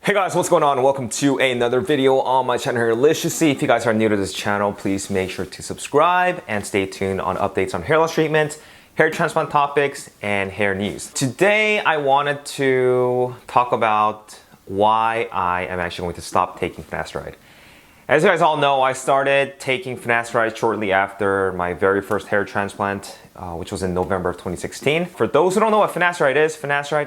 Hey guys, what's going on? Welcome to another video on my channel here, Liciously. If you guys are new to this channel, please make sure to subscribe and stay tuned on updates on hair loss treatment, hair transplant topics, and hair news. Today, I wanted to talk about why I am actually going to stop taking Finasteride. As you guys all know, I started taking Finasteride shortly after my very first hair transplant, which was in November of 2016. For those who don't know what Finasteride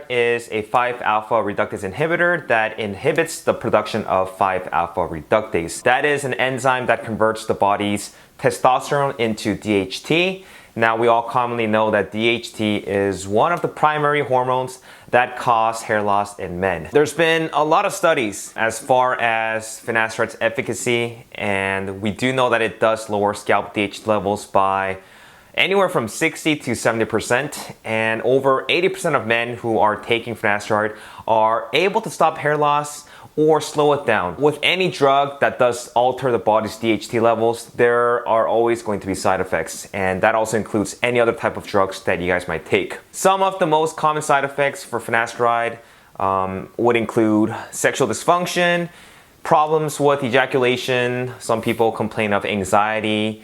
is a 5-alpha reductase inhibitor that inhibits the production of 5-alpha reductase. That is an enzyme that converts the body's testosterone into DHT. Now, we all commonly know that DHT is one of the primary hormones that cause hair loss in men. There's been a lot of studies as far as Finasteride's efficacy, and we do know that it does lower scalp DHT levels by anywhere from 60 to 70%, and over 80% of men who are taking Finasteride are able to stop hair loss or slow it down. With any drug that does alter the body's DHT levels, there are always going to be side effects, and that also includes any other type of drugs that you guys might take. Some of the most common side effects for Finasteride would include sexual dysfunction, problems with ejaculation, some people complain of anxiety,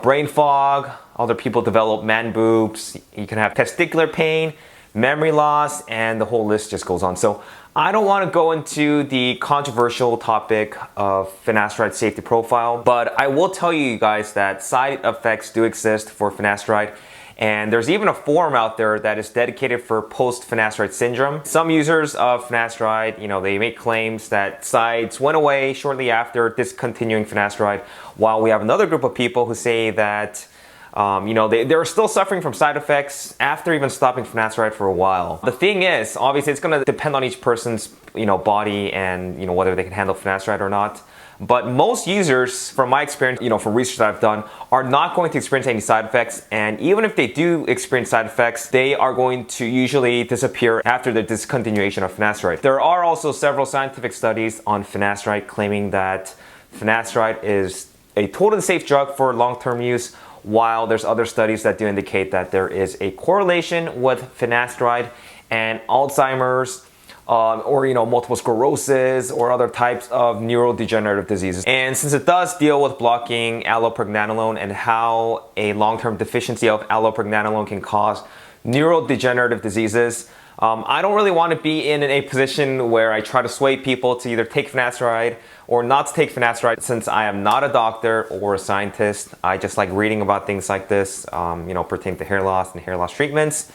brain fog, other people develop man boobs, you can have testicular pain, memory loss, and the whole list just goes on. So I don't want to go into the controversial topic of Finasteride safety profile, but I will tell you guys that side effects do exist for Finasteride, and there's even a forum out there that is dedicated for post-Finasteride syndrome. Some users of Finasteride, they make claims that sides went away shortly after discontinuing Finasteride, while we have another group of people who say that they're still suffering from side effects after even stopping Finasteride for a while. The thing is, obviously, it's going to depend on each person's, body and, whether they can handle Finasteride or not. But most users, from my experience, from research that I've done, are not going to experience any side effects. And even if they do experience side effects, they are going to usually disappear after the discontinuation of Finasteride. There are also several scientific studies on Finasteride claiming that Finasteride is a totally safe drug for long-term use, while there's other studies that do indicate that there is a correlation with Finasteride and Alzheimer's, or multiple sclerosis or other types of neurodegenerative diseases. And since it does deal with blocking allopregnanolone and how a long-term deficiency of allopregnanolone can cause neurodegenerative diseases, I don't really want to be in a position where I try to sway people to either take Finasteride or not to take Finasteride. Since I am not a doctor or a scientist, I just like reading about things like this, pertaining to hair loss and hair loss treatments.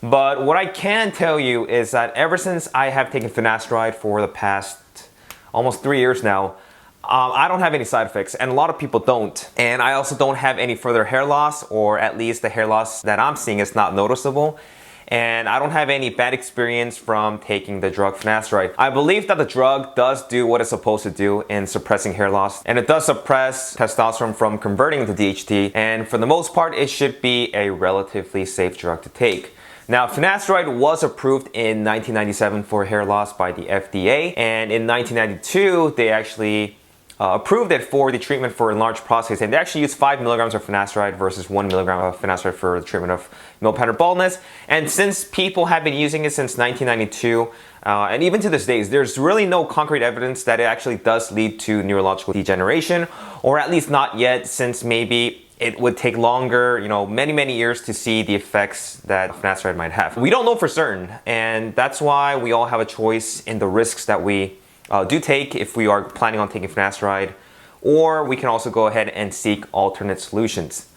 But what I can tell you is that ever since I have taken Finasteride for the past almost 3 years now, I don't have any side effects, and a lot of people don't. And I also don't have any further hair loss, or at least the hair loss that I'm seeing is not noticeable. And I don't have any bad experience from taking the drug Finasteride. I believe that the drug does do what it's supposed to do in suppressing hair loss, and it does suppress testosterone from converting to DHT, and for the most part, it should be a relatively safe drug to take. Now, Finasteride was approved in 1997 for hair loss by the FDA, and in 1992, they actually approved it for the treatment for enlarged prostates, and they actually used 5 milligrams of Finasteride versus 1 milligram of Finasteride for the treatment of male pattern baldness. And since people have been using it since 1992, and even to this day, there's really no concrete evidence that it actually does lead to neurological degeneration, or at least not yet, since maybe it would take longer, many years to see the effects that Finasteride might have. We don't know for certain, and that's why we all have a choice in the risks that we do take if we are planning on taking Finasteride, or we can also go ahead and seek alternate solutions.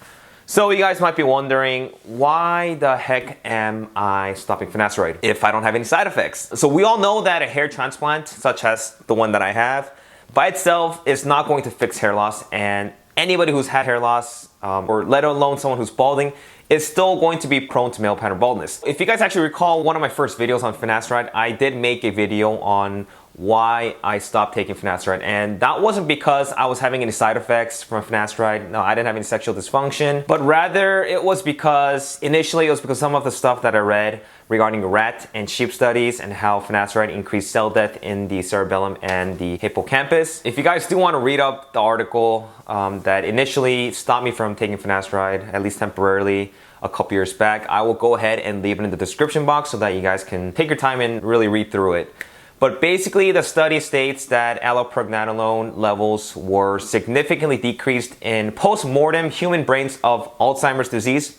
So you guys might be wondering, why the heck am I stopping Finasteride if I don't have any side effects? So we all know that a hair transplant, such as the one that I have, by itself is not going to fix hair loss, and anybody who's had hair loss, or let alone someone who's balding, is still going to be prone to male pattern baldness. If you guys actually recall one of my first videos on Finasteride, I did make a video on why I stopped taking Finasteride, and that wasn't because I was having any side effects from Finasteride. No, I didn't have any sexual dysfunction, but rather it was because some of the stuff that I read regarding rat and sheep studies and how Finasteride increased cell death in the cerebellum and the hippocampus. If you guys do want to read up the article that initially stopped me from taking Finasteride, at least temporarily, a couple years back, I will go ahead and leave it in the description box so that you guys can take your time and really read through it. But basically, the study states that allopregnanolone levels were significantly decreased in post-mortem human brains of Alzheimer's disease,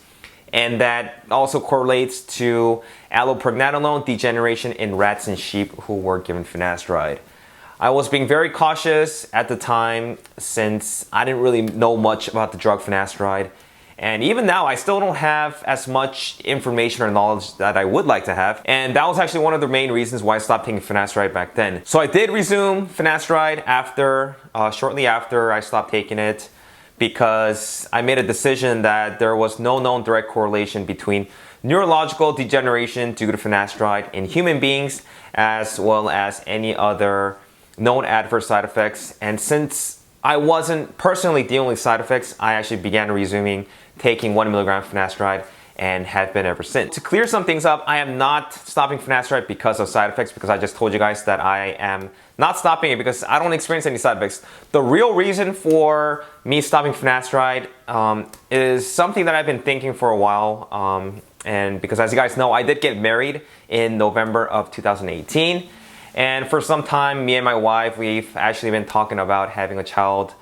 and that also correlates to allopregnanolone degeneration in rats and sheep who were given finasteride. I was being very cautious at the time since I didn't really know much about the drug finasteride. And even now, I still don't have as much information or knowledge that I would like to have. And that was actually one of the main reasons why I stopped taking finasteride back then. So I did resume finasteride shortly after I stopped taking it, because I made a decision that there was no known direct correlation between neurological degeneration due to finasteride in human beings, as well as any other known adverse side effects. And since I wasn't personally dealing with side effects, I actually began resuming taking 1 milligram finasteride and have been ever since. To clear some things up, I am not stopping finasteride because of side effects, because I just told you guys that I am not stopping it because I don't experience any side effects. The real reason for me stopping finasteride is something that I've been thinking for a while. And because, as you guys know, I did get married in November of 2018. And for some time, me and my wife, we've actually been talking about having a child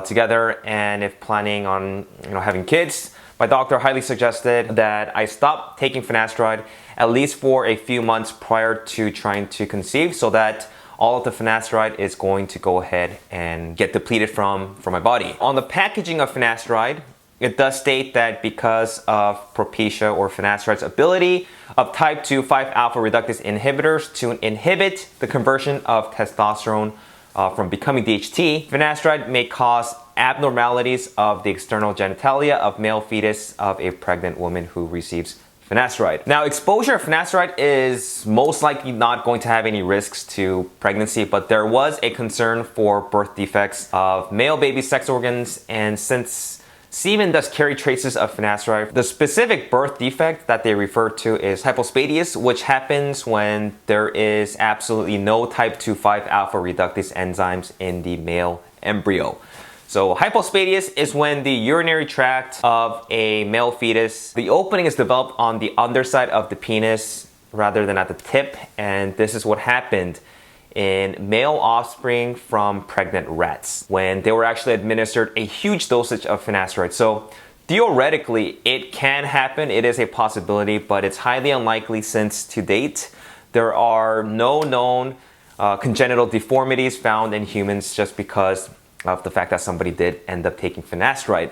together, and if planning on having kids. My doctor highly suggested that I stop taking finasteride at least for a few months prior to trying to conceive, so that all of the finasteride is going to go ahead and get depleted from my body. On the packaging of finasteride, it does state that because of Propecia or finasteride's ability of type 2 5-alpha reductase inhibitors to inhibit the conversion of testosterone from becoming DHT, finasteride may cause abnormalities of the external genitalia of male fetus of a pregnant woman who receives finasteride. Now, exposure of finasteride is most likely not going to have any risks to pregnancy, but there was a concern for birth defects of male baby sex organs, and since semen does carry traces of finasteride, the specific birth defect that they refer to is hypospadias, which happens when there is absolutely no type 2 5-alpha reductase enzymes in the male embryo. So hypospadias is when the urinary tract of a male fetus, the opening is developed on the underside of the penis rather than at the tip, and this is what happened in male offspring from pregnant rats when they were actually administered a huge dosage of finasteride. So theoretically, it can happen. It is a possibility, but it's highly unlikely since to date there are no known congenital deformities found in humans just because of the fact that somebody did end up taking finasteride.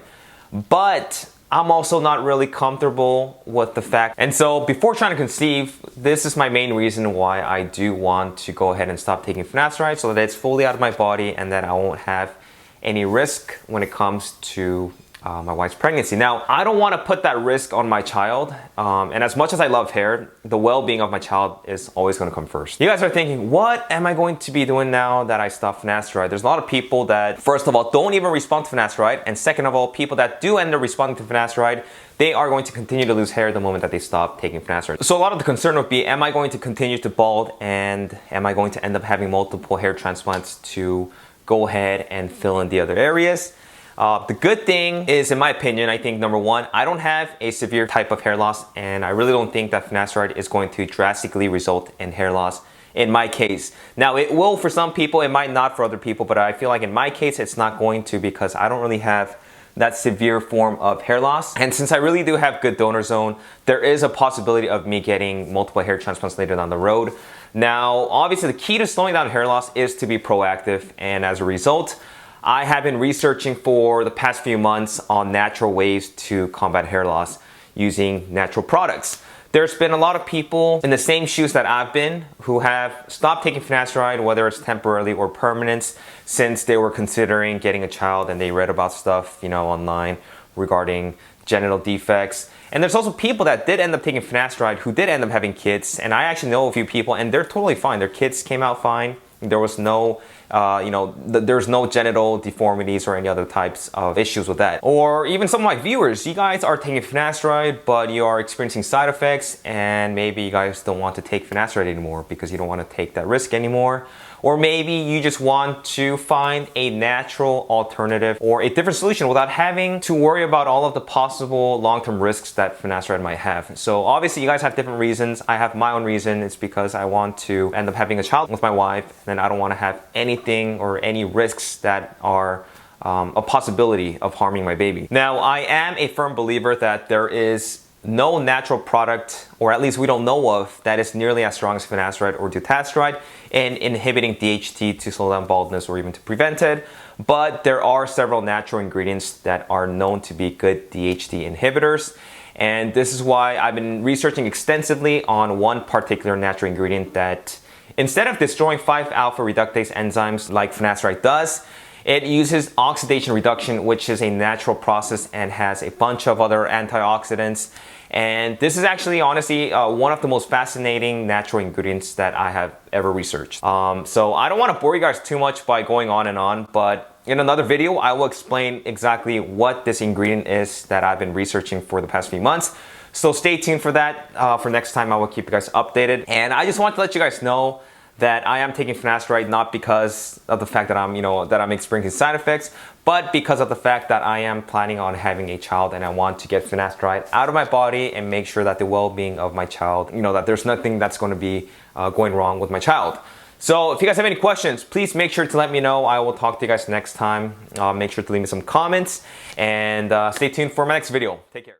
But I'm also not really comfortable with the fact. And so before trying to conceive, this is my main reason why I do want to go ahead and stop taking finasteride, so that it's fully out of my body and that I won't have any risk when it comes to my wife's pregnancy. Now, I don't want to put that risk on my child. And as much as I love hair, the well-being of my child is always going to come first. You guys are thinking, what am I going to be doing now that I stopped finasteride? There's a lot of people that, first of all, don't even respond to finasteride. And second of all, people that do end up responding to finasteride, they are going to continue to lose hair the moment that they stop taking finasteride. So a lot of the concern would be, am I going to continue to bald, and am I going to end up having multiple hair transplants to go ahead and fill in the other areas? The good thing is, in my opinion, I think number one, I don't have a severe type of hair loss, and I really don't think that finasteride is going to drastically result in hair loss in my case. Now, it will for some people, it might not for other people, but I feel like in my case, it's not going to, because I don't really have that severe form of hair loss. And since I really do have good donor zone, there is a possibility of me getting multiple hair transplants later down the road. Now, obviously, the key to slowing down hair loss is to be proactive, and as a result, I have been researching for the past few months on natural ways to combat hair loss using natural products. There's been a lot of people in the same shoes that I've been who have stopped taking finasteride, whether it's temporarily or permanent, since they were considering getting a child and they read about stuff, online regarding genital defects. And there's also people that did end up taking finasteride who did end up having kids, and I actually know a few people and they're totally fine. Their kids came out fine. There was no there's no genital deformities or any other types of issues with that. Or even some of my viewers, you guys are taking finasteride, but you are experiencing side effects, and maybe you guys don't want to take finasteride anymore because you don't want to take that risk anymore. Or maybe you just want to find a natural alternative or a different solution without having to worry about all of the possible long-term risks that finasteride might have. So obviously you guys have different reasons. I have my own reason. It's because I want to end up having a child with my wife, and I don't want to have anything or any risks that are a possibility of harming my baby. Now, I am a firm believer that there is no natural product, or at least we don't know of, that is nearly as strong as finasteride or dutasteride in inhibiting DHT to slow down baldness or even to prevent it. But there are several natural ingredients that are known to be good DHT inhibitors. And this is why I've been researching extensively on one particular natural ingredient that, instead of destroying 5-alpha reductase enzymes like finasteride does, it uses oxidation reduction, which is a natural process and has a bunch of other antioxidants. And this is actually, honestly, one of the most fascinating natural ingredients that I have ever researched. So I don't want to bore you guys too much by going on and on, but in another video, I will explain exactly what this ingredient is that I've been researching for the past few months. So stay tuned for that. For next time, I will keep you guys updated. And I just want to let you guys know that I am taking finasteride not because of the fact that I'm experiencing side effects, but because of the fact that I am planning on having a child, and I want to get finasteride out of my body and make sure that the well-being of my child, that there's nothing that's going to be going wrong with my child. So if you guys have any questions, please make sure to let me know. I will talk to you guys next time. Make sure to leave me some comments, and stay tuned for my next video. Take care.